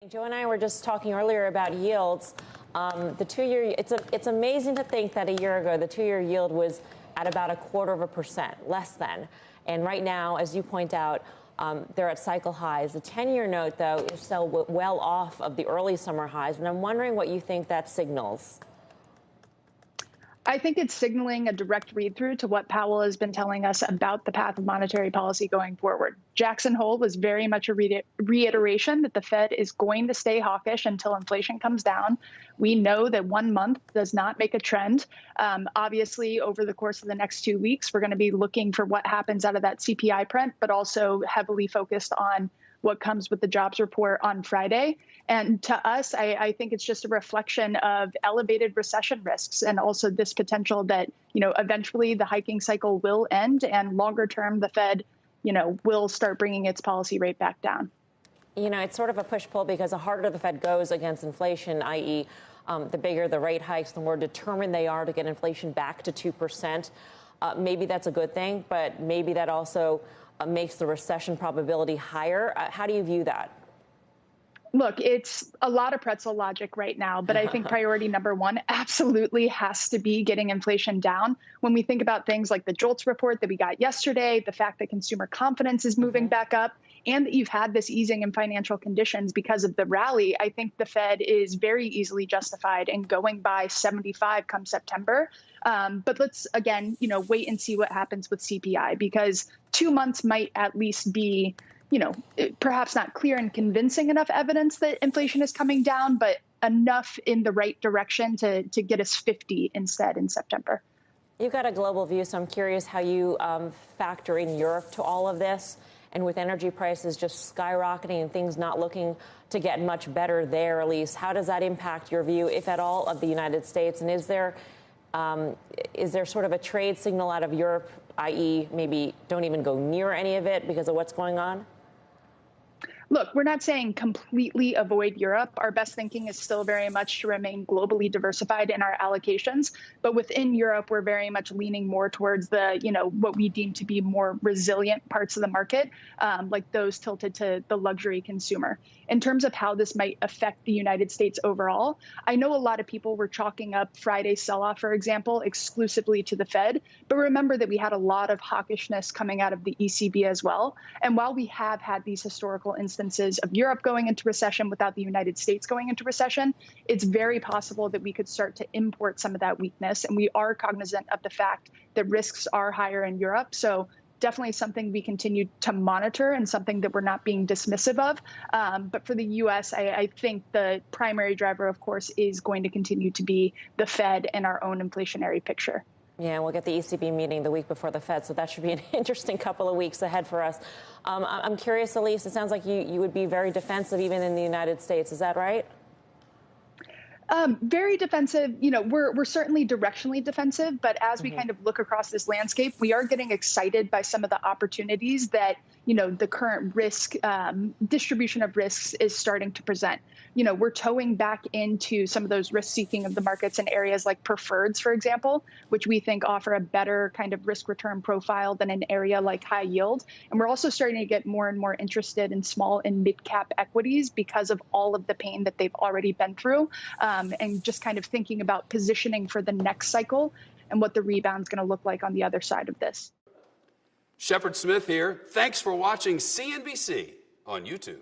Joe and I were just talking earlier about yields. The 2-year, it's amazing to think that a year ago, the 2-year yield was at about 0.25%, less than. And right now, as you point out, they're at cycle highs. The 10-year note, though, is still well off of the early summer highs. And I'm wondering what you think that signals. I think it's signaling a direct read-through to what Powell has been telling us about the path of monetary policy going forward. Jackson Hole was very much a reiteration that the Fed is going to stay hawkish until inflation comes down. We know that 1 month does not make a trend. Obviously, over the course of the next 2 weeks, we're going to be looking for what happens out of that CPI print, but also heavily focused on what comes with the jobs report on Friday. And to us, I think it's just a reflection of elevated recession risks and also this potential that, eventually the hiking cycle will end and longer term, the Fed, will start bringing its policy rate back down. It's sort of a push-pull because the harder the Fed goes against inflation, i.e. The bigger the rate hikes, the more determined they are to get inflation back to 2%. Maybe that's a good thing, but maybe that also makes the recession probability higher. How do you view that? Look, it's a lot of pretzel logic right now, but I think priority number one absolutely has to be getting inflation down. When we think about things like the JOLTS report that we got yesterday, the fact that consumer confidence is moving back up, and that you've had this easing in financial conditions because of the rally, I think the Fed is very easily justified in going by 75 come September. But let's, again, wait and see what happens with CPI, because 2 months might at least be perhaps not clear and convincing enough evidence that inflation is coming down, but enough in the right direction to get us 50 instead in September. You've got a global view, so I'm curious how you factor in Europe to all of this. And with energy prices just skyrocketing and things not looking to get much better there, Elyse, how does that impact your view, if at all, of the United States? And is there sort of a trade signal out of Europe, i.e. maybe don't even go near any of it because of what's going on? Look, we're not saying completely avoid Europe. Our best thinking is still very much to remain globally diversified in our allocations. But within Europe, we're very much leaning more towards the, what we deem to be more resilient parts of the market, like those tilted to the luxury consumer. In terms of how this might affect the United States overall, I know a lot of people were chalking up Friday's sell-off, for example, exclusively to the Fed. But remember that we had a lot of hawkishness coming out of the ECB as well. And while we have had these historical instances of Europe going into recession without the United States going into recession, it's very possible that we could start to import some of that weakness. And we are cognizant of the fact that risks are higher in Europe. So definitely something we continue to monitor and something that we're not being dismissive of. But for the U.S., I think the primary driver, of course, is going to continue to be the Fed and our own inflationary picture. Yeah, we'll get the ECB meeting the week before the Fed, so that should be an interesting couple of weeks ahead for us. I'm curious, Elyse, it sounds like you would be very defensive even in the United States. Is that right? Very defensive. We're certainly directionally defensive, but as we kind of look across this landscape, we are getting excited by some of the opportunities that, the current risk distribution of risks is starting to present. We're towing back into some of those risk seeking of the markets in areas like preferreds, for example, which we think offer a better kind of risk return profile than an area like high yield. And we're also starting to get more and more interested in small and mid cap equities because of all of the pain that they've already been through. And just kind of thinking about positioning for the next cycle and what the rebound's going to look like on the other side of this. Shepard Smith here. Thanks for watching CNBC on YouTube.